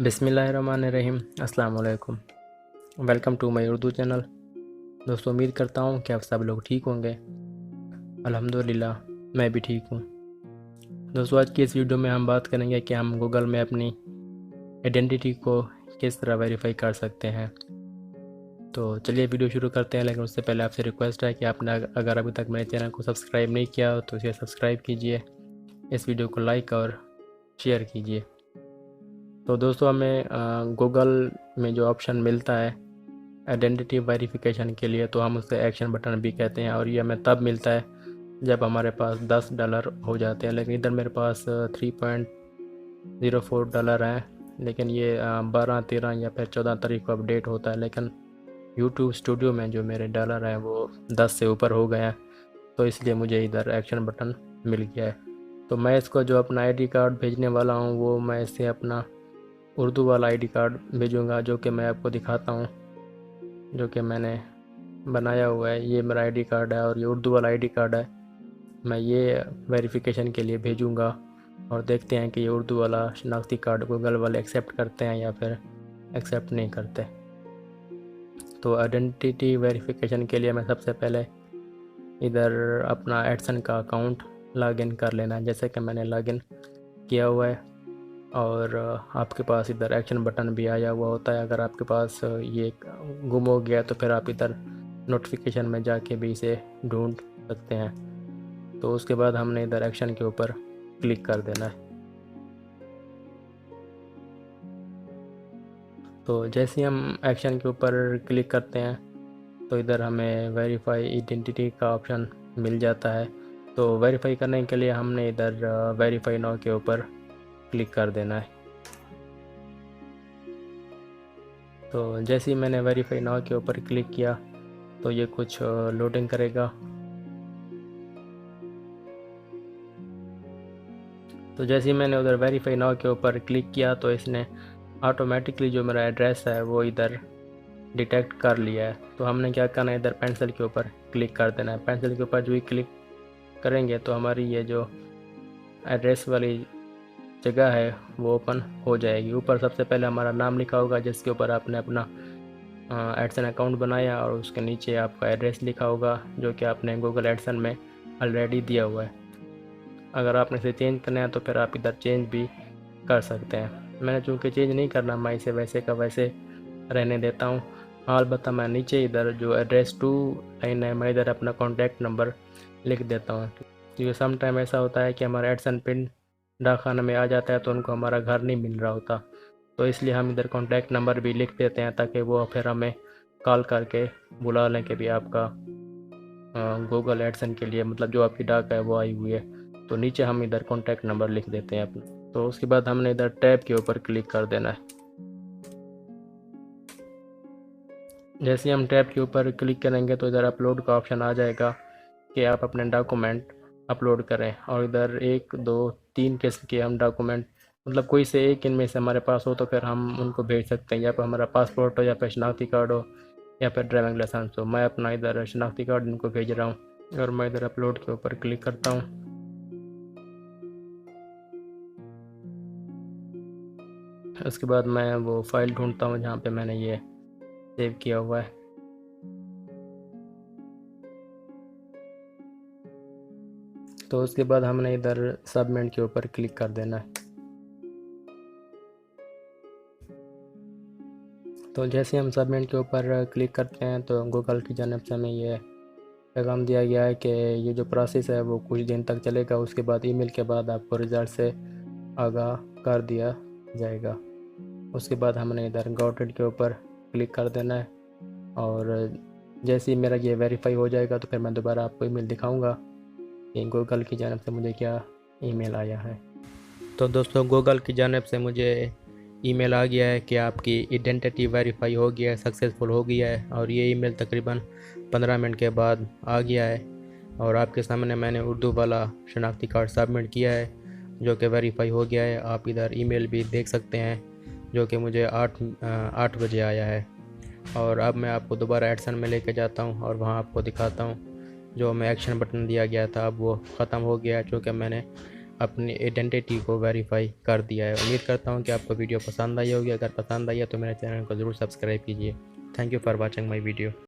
बिस्मिल्लाहिर्रहमानिर्रहीम। अस्सलाम वालेकुम। Welcome to my Urdu channel. दोस्तों, उम्मीद करता हूँ कि आप सब लोग ठीक होंगे। अल्हम्दुलिल्लाह मैं भी ठीक हूँ। दोस्तों, आज की इस वीडियो में हम बात करेंगे कि हम गूगल में अपनी आइडेंटिटी को किस तरह वेरीफाई कर सकते हैं। तो चलिए वीडियो शुरू करते हैं, लेकिन उससे पहले आपसे रिक्वेस्ट है कि आपने अगर अभी तक मेरे चैनल को सब्सक्राइब नहीं किया तो इसे सब्सक्राइब कीजिए, इस वीडियो को लाइक और शेयर कीजिए। तो दोस्तों, हमें गूगल में जो ऑप्शन मिलता है आइडेंटिटी वेरिफिकेशन के लिए, तो हम उसे एक्शन बटन भी कहते हैं, और ये हमें तब मिलता है जब हमारे पास $10 हो जाते हैं। लेकिन इधर मेरे पास $3.04 हैं, लेकिन ये 12, 13 या फिर 14 तारीख को अपडेट होता है। लेकिन यूट्यूब स्टूडियो में जो मेरे डॉलर हैं वो 10 से ऊपर हो गए हैं, तो इसलिए मुझे इधर एक्शन बटन मिल गया है। तो मैं इसको जो अपना आईडी कार्ड भेजने वाला हूँ वो मैं इसे अपना उर्दू वाला आईडी कार्ड भेजूँगा, जो कि मैं आपको दिखाता हूँ, जो कि मैंने बनाया हुआ है। ये मेरा आईडी कार्ड है और ये उर्दू वाला आईडी कार्ड है। मैं ये वेरिफिकेशन के लिए भेजूँगा और देखते हैं कि ये उर्दू वाला शनाख्ती कार्ड गूगल वाले एक्सेप्ट करते हैं या फिर एक्सेप्ट नहीं करते। तो आइडेंटिटी वेरिफिकेशन के लिए मैं सबसे पहले इधर अपना एडसन का अकाउंट लॉगिन कर लेना है, जैसे कि मैंने लॉगिन किया हुआ है। और आपके पास इधर एक्शन बटन भी आया हुआ होता है। अगर आपके पास ये गुम हो गया तो फिर आप इधर नोटिफिकेशन में जाके भी इसे ढूंढ सकते हैं। तो उसके बाद हमने इधर एक्शन के ऊपर क्लिक कर देना है। तो जैसे ही हम एक्शन के ऊपर क्लिक करते हैं तो इधर हमें वेरीफाई आइडेंटिटी का ऑप्शन मिल जाता है। तो वेरीफाई करने के लिए हमने इधर वेरीफाई नाउ के ऊपर क्लिक कर देना है। तो जैसे ही मैंने वेरीफाई नाउ के ऊपर क्लिक किया तो ये कुछ लोडिंग करेगा। तो जैसे ही मैंने उधर वेरीफाई नाउ के ऊपर क्लिक किया तो इसने ऑटोमेटिकली जो मेरा एड्रेस है वो इधर डिटेक्ट कर लिया है। तो हमने क्या करना है, इधर पेंसिल के ऊपर क्लिक कर देना है। पेंसिल के ऊपर जो ही क्लिक करेंगे तो हमारी ये जो एड्रेस वाली जगह है वो ओपन हो जाएगी। ऊपर सबसे पहले हमारा नाम लिखा होगा जिसके ऊपर आपने अपना एडसन अकाउंट बनाया, और उसके नीचे आपका एड्रेस लिखा होगा जो कि आपने गूगल एडसन में ऑलरेडी दिया हुआ है। अगर आपने इसे चेंज करना है तो फिर आप इधर चेंज भी कर सकते हैं। मैंने चूँकि चेंज नहीं करना, मैं इसे वैसे का वैसे रहने देता हूँ। अलबत्ता मैं नीचे इधर जो एड्रेस टू लाइन है मैं इधर अपना कॉन्टैक्ट नंबर लिख देता हूँ, क्योंकि सम टाइम ऐसा होता है कि हमारा एडसन पिन डाकखाने में आ जाता है तो उनको हमारा घर नहीं मिल रहा होता। तो इसलिए हम इधर कॉन्टैक्ट नंबर भी लिख देते हैं ताकि वो फिर हमें कॉल करके बुला लें कि भी आपका गूगल एडसन के लिए, मतलब जो आपकी डाक है वो आई हुई है। तो नीचे हम इधर कॉन्टैक्ट नंबर लिख देते हैं अपना। तो उसके बाद हमने इधर टैब के ऊपर क्लिक कर देना है। जैसे ही हम टैब के ऊपर क्लिक करेंगे तो इधर अपलोड का ऑप्शन आ जाएगा कि आप अपने डॉक्यूमेंट अपलोड करें, और इधर 1, 2, 3 किस्म के हम डॉक्यूमेंट, मतलब कोई से एक इनमें से हमारे पास हो तो फिर हम उनको भेज सकते हैं, या फिर हमारा पासपोर्ट हो या फिर शनाख्ती कार्ड हो या फिर ड्राइविंग लाइसेंस हो। मैं अपना इधर शनाख्ती कार्ड इनको भेज रहा हूँ और मैं इधर अपलोड के ऊपर क्लिक करता हूँ। उसके बाद मैं वो फाइल ढूंढता हूँ जहाँ पे मैंने ये सेव किया हुआ है। तो उसके बाद हमने इधर सबमिट के ऊपर क्लिक कर देना है। तो जैसे हम सबमिट के ऊपर क्लिक करते हैं तो गूगल की जानिब से हमें ये पैगाम दिया गया है कि ये जो प्रोसेस है वो कुछ दिन तक चलेगा, उसके बाद ईमेल के बाद आपको रिज़ल्ट से आगाह कर दिया जाएगा। उसके बाद हमने इधर गॉट इट के ऊपर क्लिक कर देना है, और जैसे ही मेरा ये वेरीफाई हो जाएगा तो फिर मैं दोबारा आपको ईमेल दिखाऊंगा कि गूगल की जानिब से मुझे क्या ईमेल आया है। तो दोस्तों, गूगल की जानिब से मुझे ईमेल आ गया है कि आपकी आइडेंटिटी वेरीफाई हो गया है, सक्सेसफुल हो गया है, और ये ईमेल तकरीबन 15 मिनट के बाद आ गया है। और आपके सामने मैंने उर्दू वाला शनाख्ती कार्ड सबमिट किया है जो कि वेरीफाई हो गया है। आप इधर ईमेल भी देख सकते हैं जो कि मुझे 8 बजे आया है। और अब मैं आपको दोबारा एडसन में लेके जाता हूँ और वहाँ आपको दिखाता हूँ जो मैं एक्शन बटन दिया गया था अब वो ख़त्म हो गया है, चूँकि मैंने अपनी आइडेंटिटी को वेरीफाई कर दिया है। उम्मीद करता हूँ कि आपको वीडियो पसंद आई होगी। अगर पसंद आई है तो मेरे चैनल को ज़रूर सब्सक्राइब कीजिए। Thank you for watching my video.